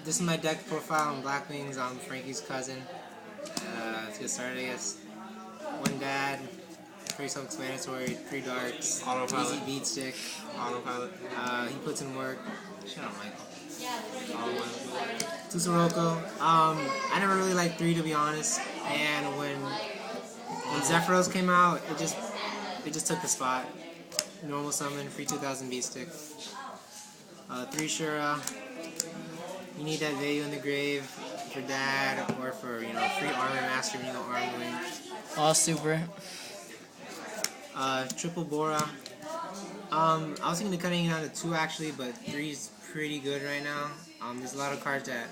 This is my deck profile on BlackWings. I'm Frankie's cousin. Let's get started, I guess. One dad, pretty self-explanatory, 3 darts, Autopilot. easy beat stick. Autopilot. He puts in work. Shut up, Michael. Autopilot. 2 Sirocco. I never really liked 3 to be honest, and when Zephyros came out, it just took the spot. Normal summon, free 2000 beat stick. 3 Shura. You need that value in the grave for dad or for, free armor master when you go arm wing. All super. Triple Bora. I was thinking of cutting it down to 2 actually, but 3 is pretty good right now. There's a lot of cards that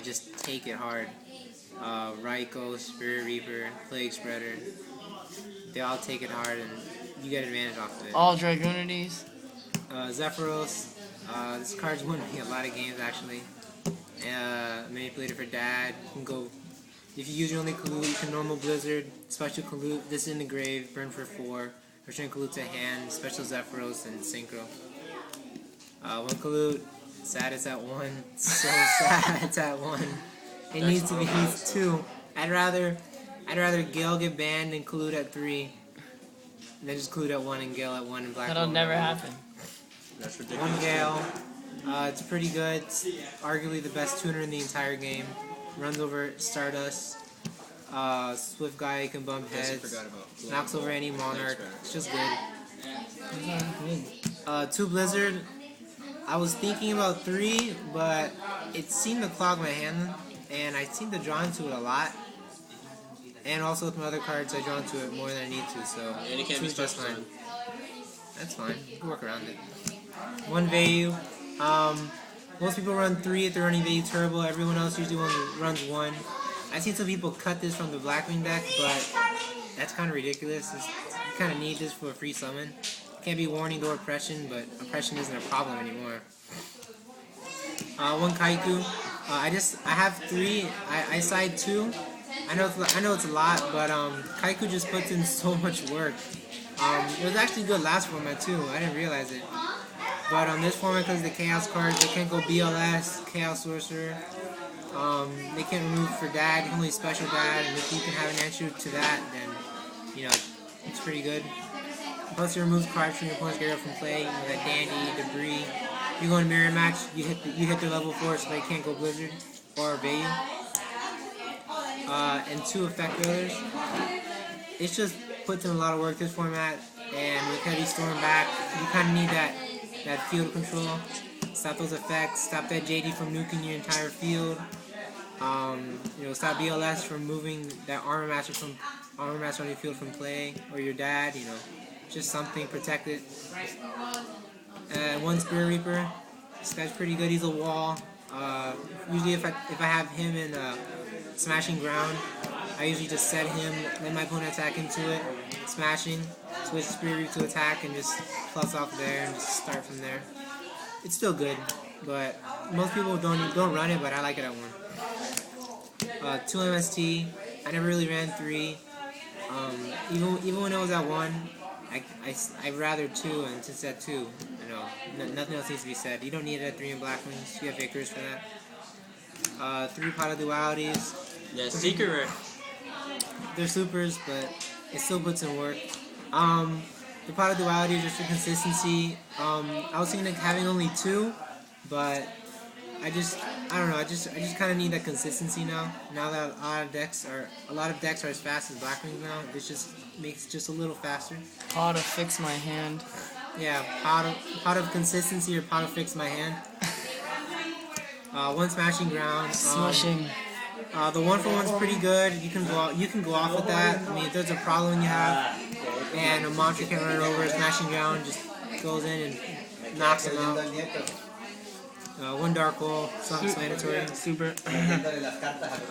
just take it hard. Raikou, Spirit Reaper, Plague Spreader. They all take it hard and you get advantage off of it. All Dragonities. Zephyros. This card's won me a lot of games actually. Manipulator for dad. You can go. If you use your only Kalut, you can normal Blizzard, special Kalut, this in the grave, burn for 4, return Kalut to hand, special Zephyros, and Synchro. 1 Kalut, sad it's at 1. So sad it's at 1. It needs to be 2. I'd rather Gale get banned than Kalut at 3. Than just Kalut at 1 and Gale at 1 and Black. That'll never happen. That's ridiculous. 1 Gale. It's pretty good. It's arguably the best tuner in the entire game. Runs over Stardust. Swift guy, you can bump heads. Knocks over any Monarch. It's just good. 2 Blizzard. I was thinking about 3, but it seemed to clog my hand, and I seem to draw into it a lot. And also with my other cards, I draw into it more than I need to, so 2 is just fine. That's fine. You can work around it. 1 Vayu. Most people run 3 if they're running Vayu Turbo. Everyone else usually runs 1. I've seen some people cut this from the Blackwing deck, but that's kind of ridiculous. You kind of need this for a free summon. Can't be warning or oppression, but oppression isn't a problem anymore. 1 Kaiku. I have 3. I side 2. I know it's a lot, but Kaiku just puts in so much work. It was actually good last format too. I didn't realize it. But on this format, because of the Chaos cards, they can't go BLS, Chaos Sorcerer. They can't remove for dad. You can only special dad, and if you can have an answer to that, then it's pretty good. Plus, it removes cards from your opponent's graveyard from play. You know, that Dandy, Debris. You go in mirror match, you hit their level 4, so they can't go Blizzard or Vayu. And 2 Effect Railers. It's just puts in a lot of work this format, and with Heavy Storm back, you kind of need that field control. Stop those effects. Stop that JD from nuking your entire field. Stop BLS from moving that armor master on your field from play, or your dad. Just something protect it. 1 Spirit Reaper. This guy's pretty good. He's a wall. Usually, if I have him in Smashing Ground, I usually just set him, let my opponent attack into it, smashing, switch Spirit Reaper to attack, and just plus off there and just start from there. It's still good, but most people don't run it, but I like it at 1. 2 MST. I never really ran 3. Even when it was at 1, I'd rather 2, and since at 2, nothing else needs to be said. You don't need it at 3 in BlackWings. You have Vickers for that. 3 Pot of Dualities. Yeah, Secret Rare. They're supers, but it still puts in work. The Pot of Duality is just for consistency. I was thinking of having only 2, but I don't know. I just kind of need that consistency now. Now that a lot of decks are as fast as BlackWings now, it just makes it just a little faster. How to fix my hand. Yeah, pot of consistency or pot of fix my hand. 1 Smashing Ground. Smushing. The 1-for-1's pretty good. You can go off with that. I mean, if there's a problem you have, and a monster can run over, Smashing Ground just goes in and knocks him out. 1 Dark Hole, self-explanatory. Super.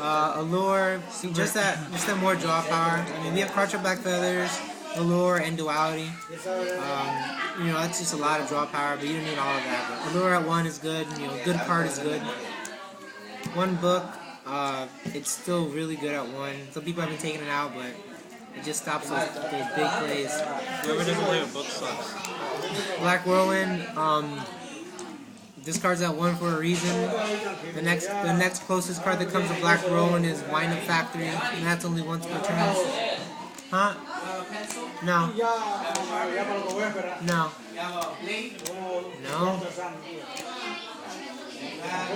Allure, just that more draw power. I mean, we have Cartra Black Feathers, Allure, and Duality. That's just a lot of draw power, but you don't need all of that. But Allure at 1 is good. Good card is good. 1 Book. It's still really good at 1. Some people have been taking it out, but it just stops those big plays. Whoever doesn't play with book sucks. Black Whirlwind, This card's at 1 for a reason. The next closest card that comes to Black Rowan is Wind Up Factory, and that's only once per turn. Huh? No. No. No.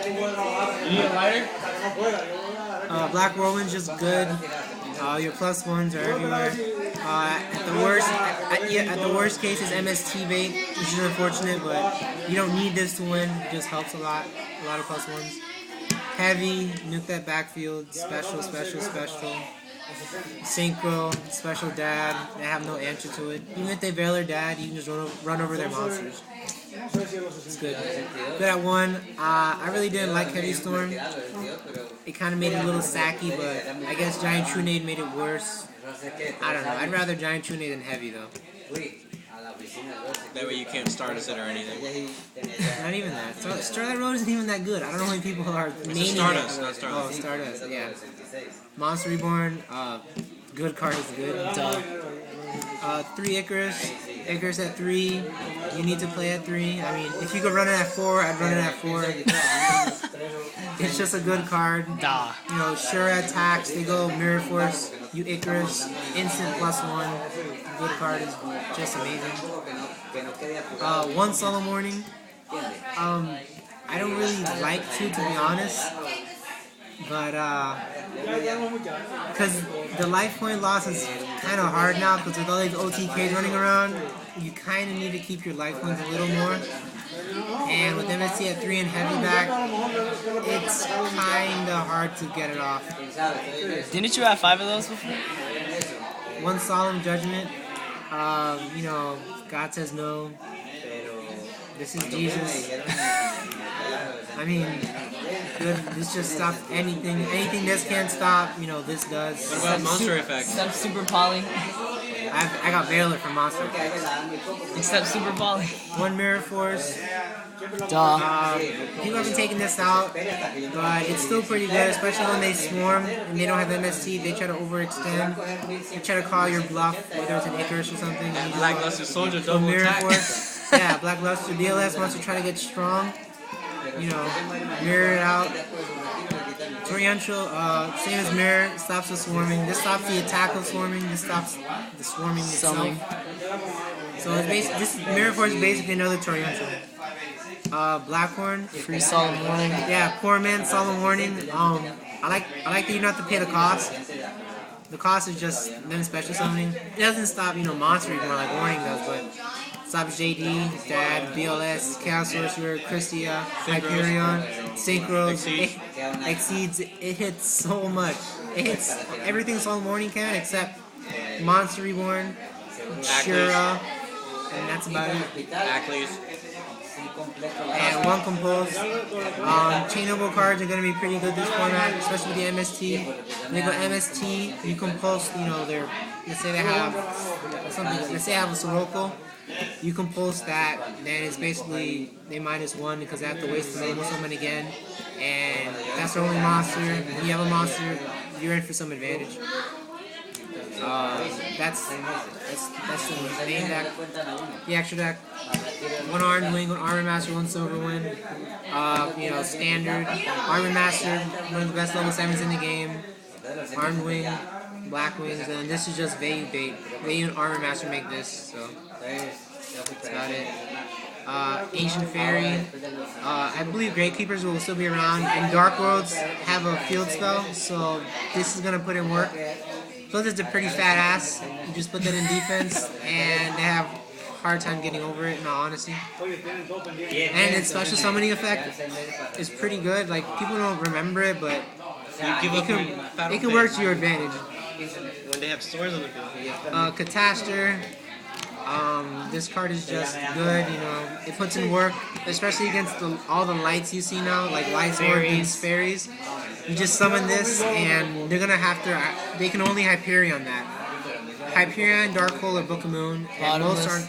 You need a lighter? Black Rowan's just good. Your +1s are everywhere. At the worst case is MST bait, which is unfortunate, but you don't need this to win. It just helps a lot. A lot of +1s. Heavy, nuke that backfield, special. Synchro, special dad. They have no answer to it. Even if they veil their dad, you can just run over their monsters. It's good. Good at 1. I really didn't like Heavy Storm. It kind of made it a little sacky, but I guess Giant Trunade made it worse. I don't know. I'd rather Giant Trunade than Heavy, though. That way you can't start us it or anything. Not even that. Starlight Road isn't even that good. I don't know how many people are maining Stardust, it. not Starlight. Oh, Stardust, yeah. Monster Reborn, good card is good. Duh. 3 Icarus. Icarus at 3. You need to play at 3. I mean, if you could run it at 4, I'd run it at 4. It's just a good card. Duh. You know, sure attacks. They go Mirror Force. You Icarus. Instant +1. Good card is just amazing. 1 Solemn Warning. I don't really like to be honest. But, because the life point loss is kind of hard now, because with all these OTKs running around, you kind of need to keep your life points a little more. And with MSC at 3 and Heavy back, it's kind of hard to get it off. Didn't you have 5 of those before? 1 Solemn Judgment. You know, God says no. This is Jesus. I mean, good. This just stops anything. Anything this can't stop, you know, this does. What about Monster Effect? Except Super Poly. I got Veiler from Monster Effects. Except Super Poly. 1 Mirror Force. Duh. People haven't taken this out, but it's still pretty good, especially when they swarm and they don't have MST. They try to overextend. They try to call your bluff, whether it's an Icarus or something. And you Blackluster Soldier go double Mirror attack. Force. Yeah, Blackluster DLS wants to try to get strong. You know, mirror it out. Torrential, same as Mirror, stops the swarming. This stops the attack of swarming. This stops the swarming itself. Summoning. So it's this Mirror Force is basically another Torrential. Blackhorn. Free Solemn Warning. Yeah, Poor Man, Solemn Warning. I like that you don't have to pay the cost. The cost is just them special summoning. It doesn't stop, you know, Monster Reborn like Warning does, but stops JD, Dad, BLS, Chaos Sorcerer, Christia, Hyperion, Synchros. It exceeds. It hits so much. It hits everything Solemn Warning can except Monster Reborn, Shura, and that's about it. Ackley's. And 1 Compose. Chainable cards are going to be pretty good this format, especially with the MST. When they go MST, you compulse, you know, let's say they have something, let's say I have a Sirocco, you compulse that, then it's basically they -1 because they have to waste the normal summon again, and that's their only monster. When you have a monster, you're in for some advantage. That's the main deck. The extra deck. 1 Armed Wing, 1 Armor Master, 1 Silver Wind. You know, standard. Armor Master, one of the best level 7s in the game. Armed Wing, BlackWings, and this is just Vayu bait. Vayu and Armor Master make this, so that's about it. Ancient Fairy. I believe Gravekeepers will still be around, and Dark Worlds have a field spell, so this is gonna put in work. Plus it's a pretty fat ass. You just put that in defense, and they have a hard time getting over it, in all honesty. And its special summoning effect is pretty good. Like, people don't remember it, but it can work to your advantage. When they have swords on the field. Catastor. This card is just good, you know. It puts in work, especially against all the lights you see now, like Light Sword and Fairies. You just summon this, and they're gonna have to. They can only Hyperion that. Hyperion, Dark Hole, or Book of Moon, and most are.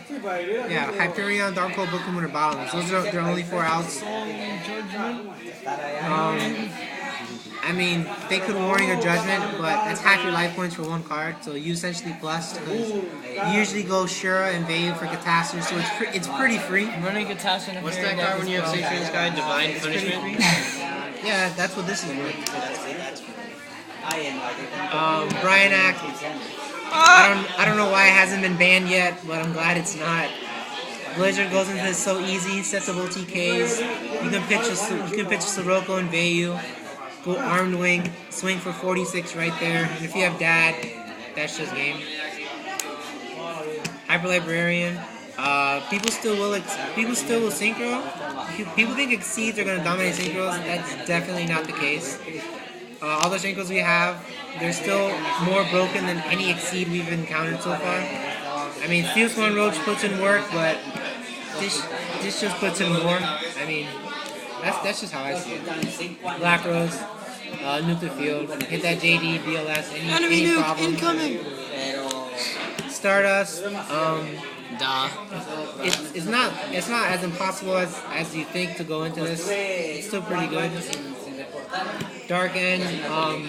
Yeah, Hyperion, Dark Hole, Book of Moon, or Bottomless. Those are their only 4 outs. I mean, they could warning or judgment, but that's half your life points for one card, so you essentially plus. You usually go Shura and Vayu for catastrophe, so it's pretty free. I'm running catastrophe. What's that card when you have Satrian's Guy? Divine Punishment? Yeah, that's what this is worth. Brian Act. I don't know why it hasn't been banned yet, but I'm glad it's not. Blizzard goes into this so easy, sets up OTKs. You can pitch a Sirocco and Vayu. Go Armed Wing, swing for 46 right there. And if you have Dad, that's just game. Hyper Librarian. People still will synchro. People think Exceeds are gonna dominate synchros. That's definitely not the case. All the synchros we have, they're still more broken than any Exceed we've encountered so far. I mean, Fierce One Roach puts in work, but this just puts in more. I mean, that's just how I see it. Black Rose, Nuclear Field, hit that JD, BLS, any problem. Incoming. Stardust, Duh. it's not as impossible as you think to go into this. It's still pretty good. Dark End,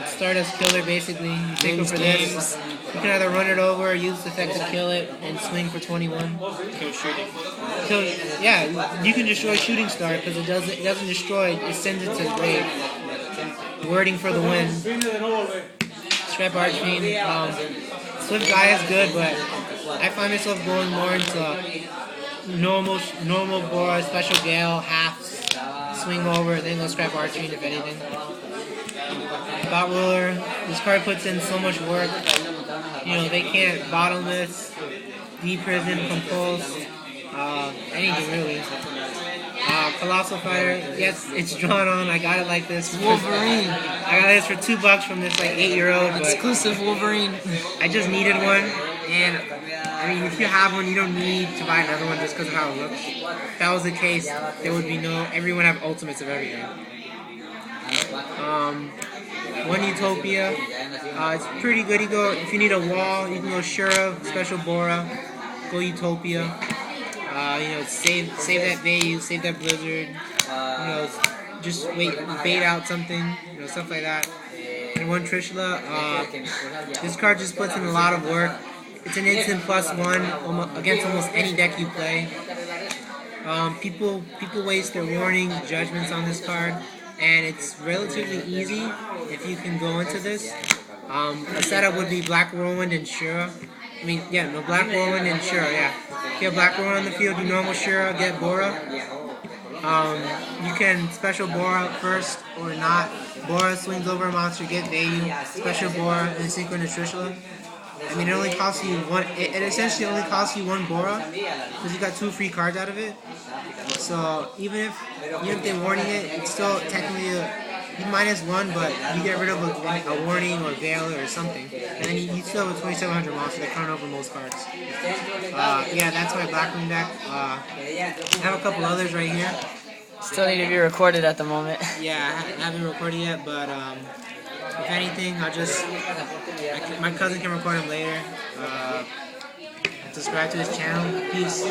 Stardust Killer basically. You take her for this. You can either run it over or use the effect to kill it and swing for 21. Kill shooting. So yeah, you can destroy Shooting Star because it doesn't destroy it, it sends it to the grave. Wording for the win. Strap Archfiend. Swift Guy is good, but I find myself going more into normal Bora, Special Gale, halves, swing over, then go Scrap Archfiend if anything. Bot Ruler, this card puts in so much work. You know, they can't bottomless, de-prison, compulse, anything really. Colossal Fighter, yes, it's drawn on. I got it like this. Wolverine. I got this for $2 from this like 8-year-old. But Exclusive Wolverine. I just needed one, and I mean, if you have one, you don't need to buy another one just because of how it looks. If that was the case, there would be everyone have ultimates of everything. One Utopia, it's pretty good. If you need a wall, you can go Shura, Special Bora, go Utopia. Save that Vayu, save that Blizzard. Just bait out something, stuff like that. And one Trishula, this card just puts in a lot of work. It's an instant +1 against almost any deck you play. People waste their warning judgments on this card, and it's relatively easy if you can go into this. A setup would be Black Whirlwind and Shura. Black Whirlwind and Shura, yeah. If you have Black Whirlwind on the field, you normal Shura, get Bora. You can special Bora first or not. Bora swings over a monster, get Vayu, special Bora, and synchronous Trishula. I mean, it only costs you one. It essentially only costs you one Bora because you got 2 free cards out of it. So even if they're warning it, it's still technically you -1, but you get rid of a warning or veil or something, and then you still have a 2700 monster that can't over most cards. Yeah, that's my BlackWing deck. I have a couple others right here. Still need to be recorded at the moment. Yeah, I haven't recorded yet, but if anything, my cousin can record them later. Subscribe to his channel. Peace.